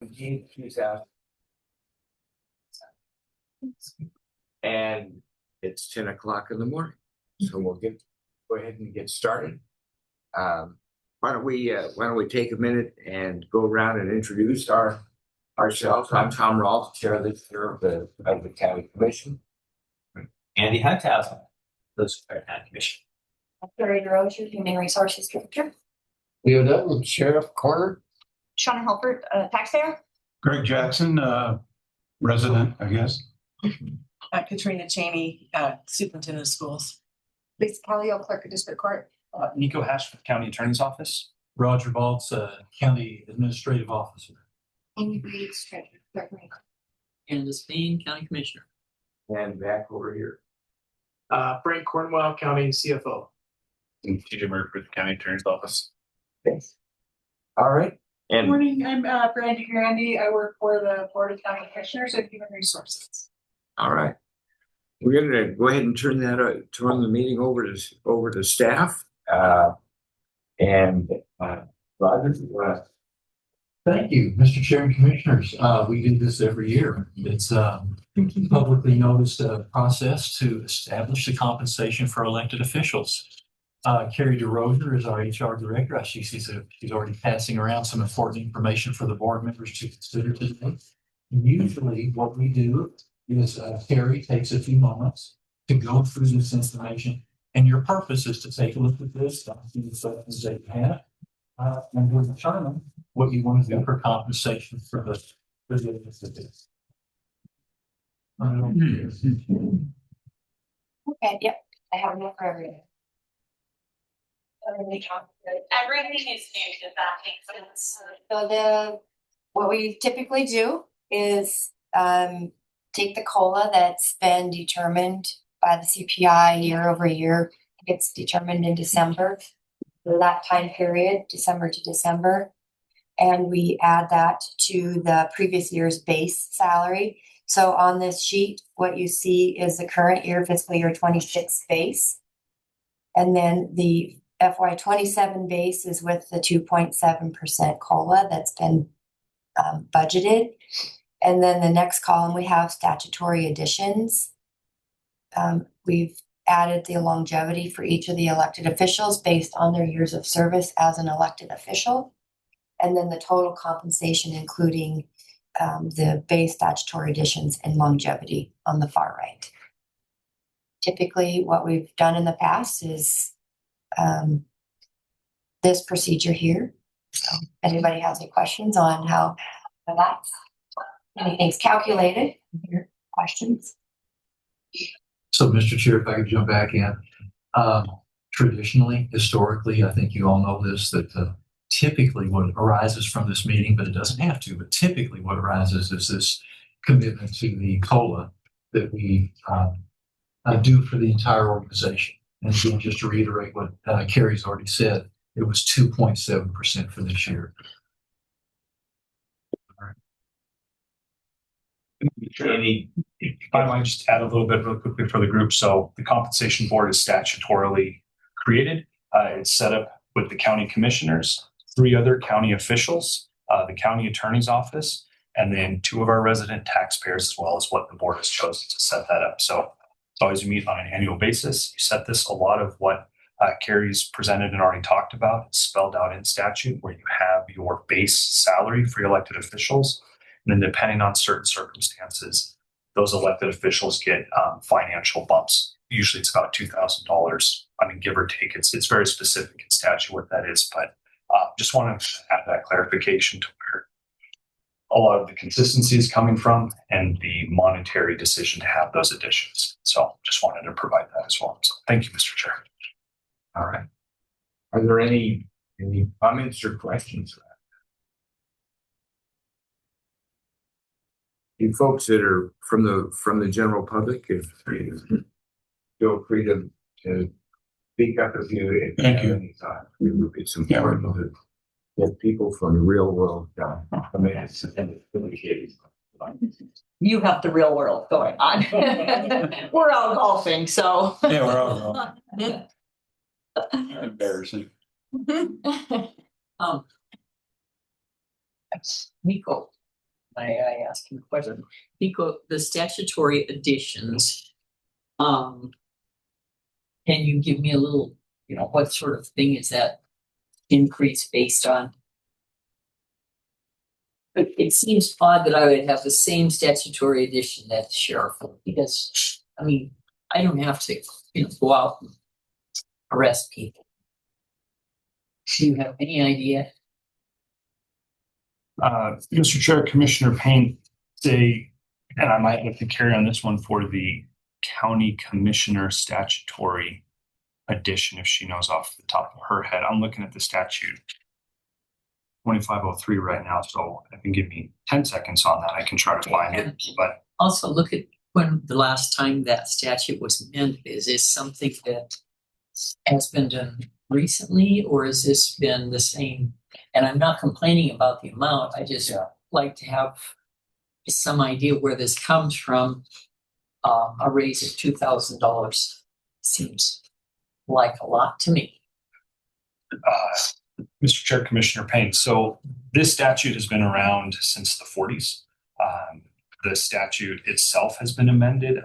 17th, and it's 10 o'clock in the morning. So we'll go ahead and get started. Why don't we take a minute and go around and introduce ourselves. I'm Tom Rolfe, chair of the county commission. Andy Hunthausen, the Superintendent Commission. Kari, Human Resources Director. Leo Dutton, Sheriff, Coroner. Shauna Helfert, Taxpayer. Greg Jackson, resident, I guess. Katrina, Chaney, Superintendent of Schools. Lisa Kallio, Clerk of District Court. Nicho with County Attorney's Office. Roger Baltz, County Administrative Officer. Amy Reeves, Treasurer, Clerk. Candace, Payne, County Commissioner. And back over here. Frank Cornwell, County CFO. And TJ Murphy, County Attorney's Office. Thanks. All right. Good morning, I'm Brandy Grandy. I work for the Board of County Commissioners of Human Resources. All right. We're going to go ahead and turn the meeting over to staff. Roger, Thank you, Mr. Chair and Commissioners. We do this every year. It's a publicly noticed process to establish the compensation for elected officials. Kari DesRosier is our HR director. She's already passing around some important information for the board members to consider today. And usually what we do is Kari takes a few moments to go through this information. And your purpose is to take a look at this, see the questions that you have, and we'll determine what you want to do for compensation for the this. Okay, yep. I have enough for everything. Everything is new, if that makes sense. So what we typically do is take the COLA that's been determined by the CPI year over year. It's determined in December for that time period, December to December. And we add that to the previous year's base salary. So on this sheet, what you see is the current year, fiscal year 26 base. And then the FY27 base is with the 2.7% COLA that's been budgeted. And then the next column, we have statutory additions. We've added the longevity for each of the elected officials based on their years of service as an elected official. And then the total compensation, including the base statutory additions and longevity on the far right. Typically, what we've done in the past is this procedure here. So if anybody has any questions on how that's anything's calculated, your questions. So, Mr. Chair, if I could jump back in. Traditionally, historically, I think you all know this, that typically what arises from this meeting, but it doesn't have to, but typically what arises is this commitment to the COLA that we do for the entire organization. And again, just to reiterate what Kari's already said, it was 2.7% for this year. If I might just add a little bit real quickly for the group. So the compensation board is statutorily created. It's set up with the county commissioners, 3 other county officials, the county attorney's office, and then 2 of our resident taxpayers, as well as what the board has chosen to set that up. So it's always meet on an annual basis. You set this. A lot of what Kari's presented and already talked about is spelled out in statute, where you have your base salary for your elected officials. And then depending on certain circumstances, those elected officials get financial bumps. Usually it's about $2,000. I mean, give or take, it's very specific in statute what that is, but just wanted to add that clarification to where a lot of the consistency is coming from and the monetary decision to have those additions. So just wanted to provide that as well. So thank you, Mr. Chair. All right. Are there any comments or questions? You folks that are from the general public, if you feel free to speak up if you Thank you. have any thought. It's important to get people from the real world come in and communicate. You have the real world going on. We're out golfing, so. Yeah, we're all embarrassing. Nicho. I ask you a question? Nicho, the statutory additions, can you give me a little, what sort of thing is that increase based on? It seems odd that I would have the same statutory addition that the sheriff would, because, I don't have to, go out and arrest people. Do you have any idea? Mr. Chair, Commissioner Payne, and I might have to carry on this one for the county commissioner statutory addition if she knows off the top of her head. I'm looking at the statute 2503 right now, so I can give me 10 seconds on that. I can try to find it, but Also look at when the last time that statute was amended. Is this something that has been done recently, or has this been the same? And I'm not complaining about the amount. I just like to have some idea where this comes from. A raise of $2,000 seems like a lot to me. Mr. Chair, Commissioner Payne, so this statute has been around since the 40s. The statute itself has been amended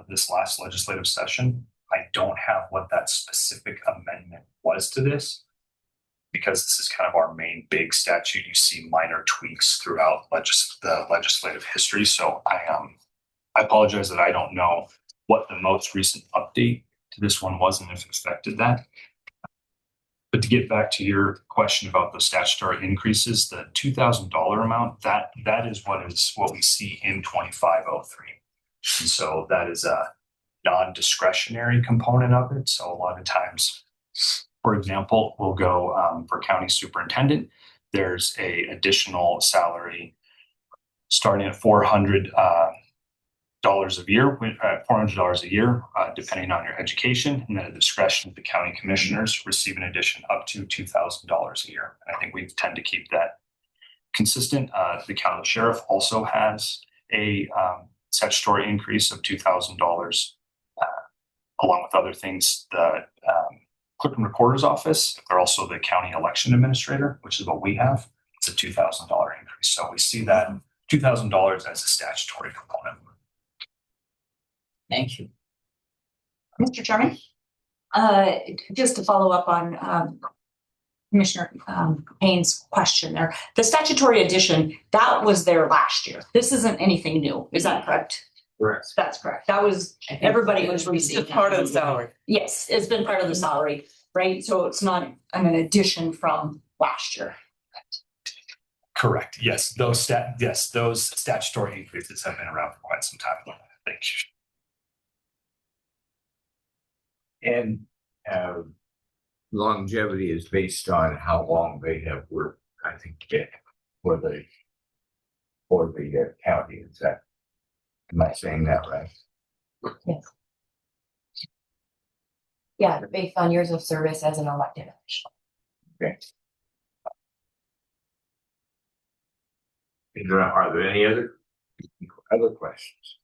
this last legislative session. I don't have what that specific amendment was to this, because this is kind of our main big statute. You see minor tweaks throughout the legislative history. So I apologize that I don't know what the most recent update to this one was and if it affected that. But to get back to your question about the statutory increases, the $2,000 amount, that is what we see in 2503. And so that is a non-discretionary component of it. So a lot of times, for example, we'll go for county superintendent, there's a additional salary starting at $400 a year, $400 a year, depending on your education, and then at the discretion of the county commissioners receive an addition up to $2,000 a year. And I think we tend to keep that consistent. The county sheriff also has a statutory increase of $2,000, along with other things. The clerk and recorder's office, they're also the county election administrator, which is what we have. It's a $2,000 increase. So we see that $2,000 as a statutory component. Thank you. Mr. Chairman, just to follow up on Commissioner Payne's question there, the statutory addition, that was there last year. This isn't anything new. Is that correct? Correct. That's correct. That was, everybody was receiving. It's part of the salary. Yes, it's been part of the salary, right? So it's not an addition from last year. Correct. Yes, those statutory increases have been around for quite some time. Thank you. And longevity is based on how long they have worked, I think, for the county. Is that, am I saying that right? Yes. Yeah, based on years of service as an elected official. Okay. Are there any other questions?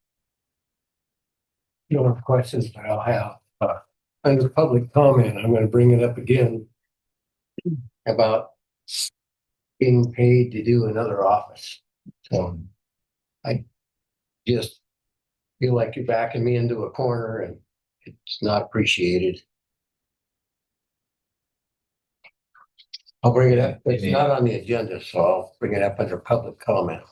No more questions, but I'll have, under public comment, I'm gonna bring it up again about being paid to do another office. So I just feel like you're backing me into a corner and it's not appreciated. I'll bring it up. It's not on the agenda, so I'll bring it up under public comment.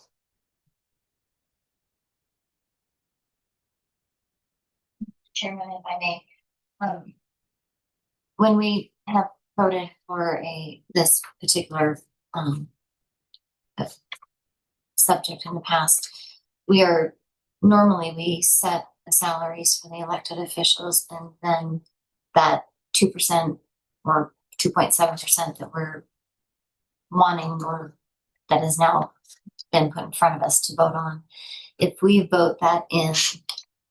Chairman, if I may, when we have voted for this particular subject in the past, we set the salaries for the elected officials, and then that 2% or 2.7% that we're wanting, or that has now been put in front of us to vote on. If we vote that in,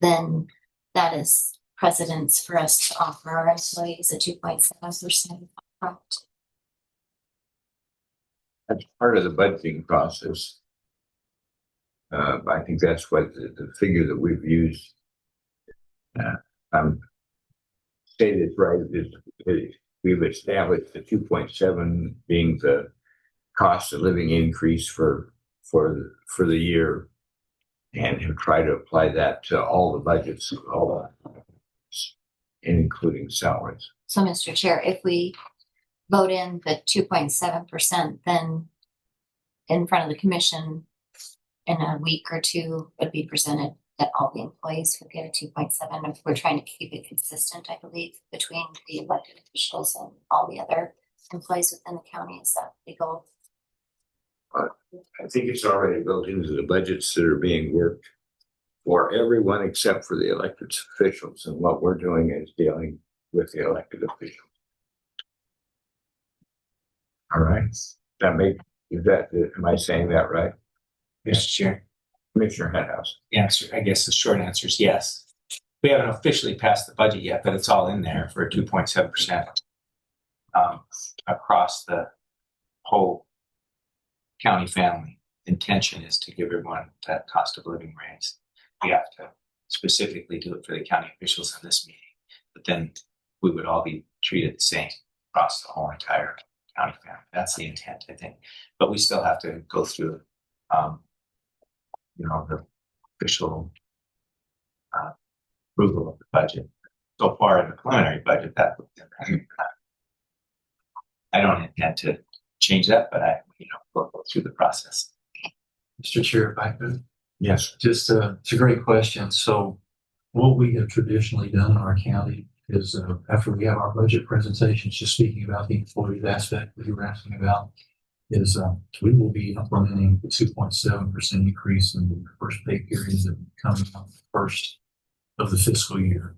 then that is precedence for us to offer our employees a 2.7%. That's part of the budgeting process. I think that's what the figure that we've used. Stated right is we've established the 2.7 being the cost of living increase for for the year and have tried to apply that to all the budgets, including salaries. So, Mr. Chair, if we vote in the 2.7%, then in front of the commission in a week or two would be presented that all the employees would get a 2.7. If we're trying to keep it consistent, I believe, between the elected officials and all the other employees within the county. Is that the goal? I think it's already built into the budgets that are being worked for everyone except for the elected officials. And what we're doing is dealing with the elected officials. All right. Am I saying that right? Mr. Chair. Commissioner Hunthausen. Yes, I guess the short answer is yes. We haven't officially passed the budget yet, but it's all in there for 2.7% across the whole county family. Intention is to give everyone that cost of living raise. We have to specifically do it for the county officials in this meeting, but then we would all be treated the same across the whole entire county family. That's the intent, I think. But we still have to go through, the official approval of the budget. So far in the preliminary budget, I don't intend to change that, but we'll go through the process. Mr. Chair, if I could. Yes. Just, it's a great question. So what we have traditionally done in our county is after we have our budget presentations, just speaking about the employee aspect that you were asking about, is we will be implementing the 2.7% increase in the first pay period that comes on the first of the fiscal year.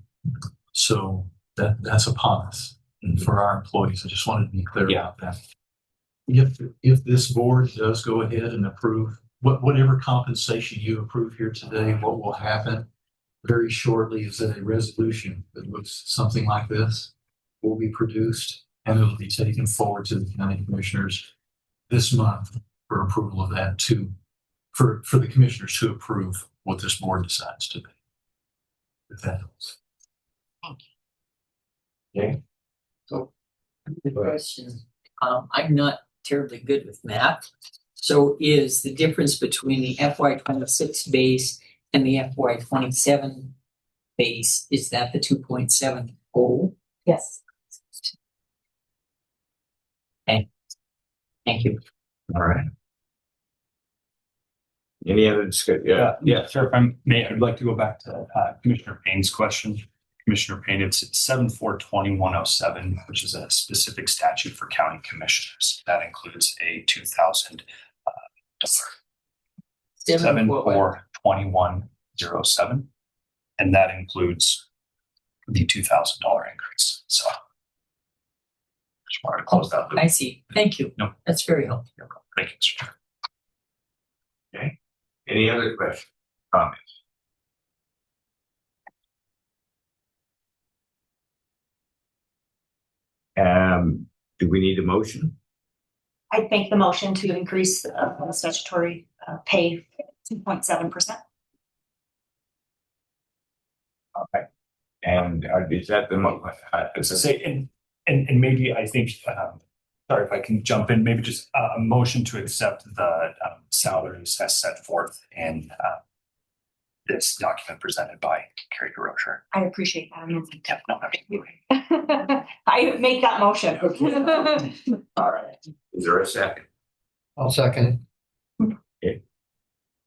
So that's upon us and for our employees. I just wanted to be clear about that. If this board does go ahead and approve whatever compensation you approve here today, what will happen very shortly is that a resolution that looks something like this will be produced and it will be taken forward to the county commissioners this month for approval of that for the commissioners to approve what this board decides to do. If that helps. Thank you. Okay. So the question, I'm not terribly good with math. So is the difference between the FY26 base and the FY27 base, is that the 2.7 goal? Yes. Okay. Thank you. All right. Any other discussion? Yeah. Sir, if I may, I'd like to go back to Commissioner Payne's question. Commissioner Payne, it's 742107, which is a specific statute for county commissioners. That includes a 742107, and that includes the $2,000 increase. So just wanted to close that loop. I see. Thank you. No. That's very helpful. Thank you, Mr. Chair. Okay. Any other questions, comments? Do we need a motion? I make the motion to increase the statutory pay 2.7%. Okay. And is that the motion? As I say, and maybe I think, sorry if I can jump in, maybe just a motion to accept the salaries as set forth in this document presented by Kari DesRosier. I appreciate that. Yeah, no, absolutely. I make that motion. All right. Is there a second? I'll second it. Okay.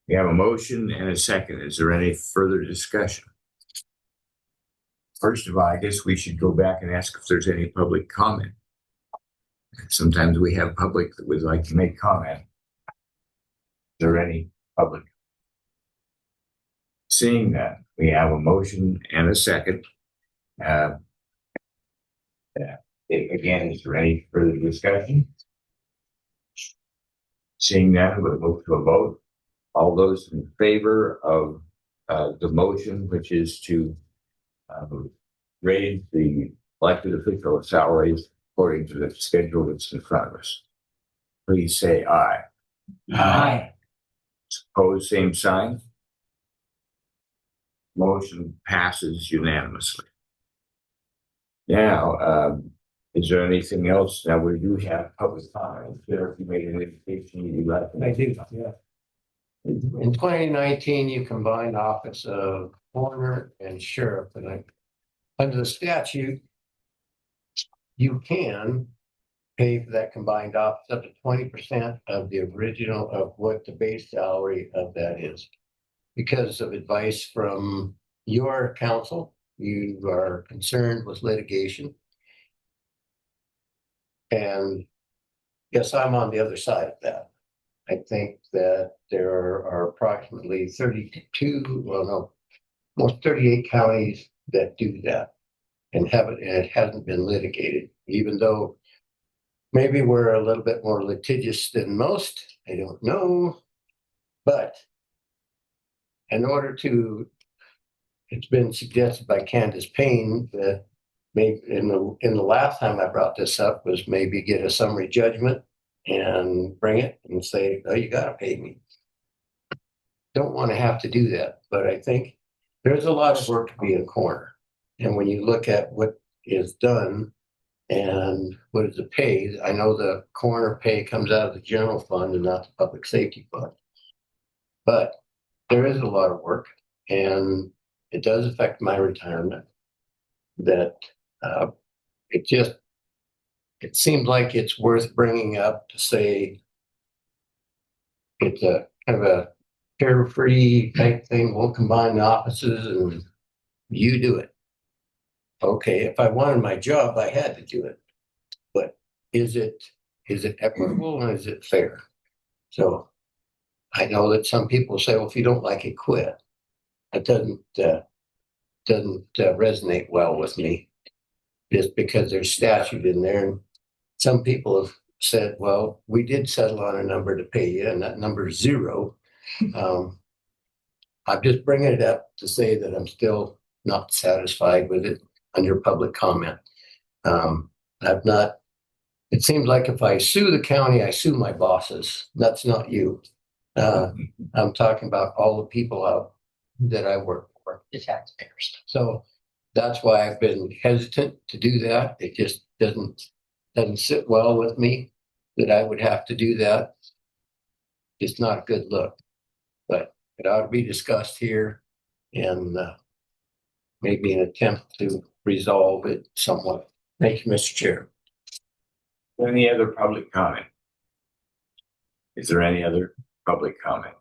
We have a motion and a second. Is there any further discussion? First of all, I guess we should go back and ask if there's any public comment. Sometimes we have public that would like to make comment. Is there any public? Seeing that, we have a motion and a second. Again, is there any further discussion? Seeing that, we'll move to a vote. All those in favor of the motion, which is to raise the elected official salaries according to the schedule that's in front of us, please say aye. Aye. Opposed, same sign. Motion passes unanimously. Now, is there anything else? Now, we do have public comment. If you made an indication you'd like to make. I do, yeah. In 2019, you combined office of coroner and sheriff, and under the statute, you can pay for that combined office up to 20% of the original of what the base salary of that is. Because of advice from your counsel, you are concerned with litigation. And yes, I'm on the other side of that. I think that there are approximately 32, well, no, almost 38 counties that do that and haven't, and it hasn't been litigated, even though maybe we're a little bit more litigious than most. I don't know. But in order to, it's been suggested by Candace Payne that maybe in the last time I brought this up was maybe get a summary judgment and bring it and say, oh, you got to pay me. Don't want to have to do that. But I think there's a lot of work to be a coroner. And when you look at what is done and what is the pay, I know the coroner pay comes out of the general fund and not the public safety fund. But there is a lot of work and it does affect my retirement. That it seems like it's worth bringing up to say it's a kind of a carefree type thing. We'll combine the offices and you do it. Okay, if I wanted my job, I had to do it. But is it equitable and is it fair? So I know that some people say, well, if you don't like it, quit. It doesn't resonate well with me, just because there's statute in there. And some people have said, well, we did settle on a number to pay you, and that number is 0. I'm just bringing it up to say that I'm still not satisfied with it under public comment. It seems like if I sue the county, I sue my bosses. That's not you. I'm talking about all the people out that I work for, The taxpayers. so that's why I've been hesitant to do that. It just doesn't sit well with me that I would have to do that. It's not a good look, but it ought to be discussed here and maybe an attempt to resolve it somewhat. Thank you, Mr. Chair. Any other public comment? Is there any other public comment?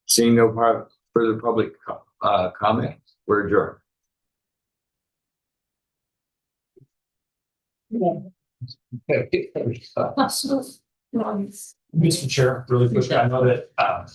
Seeing no further public comment, we're adjourned. Mr. Chair, really quick, I know that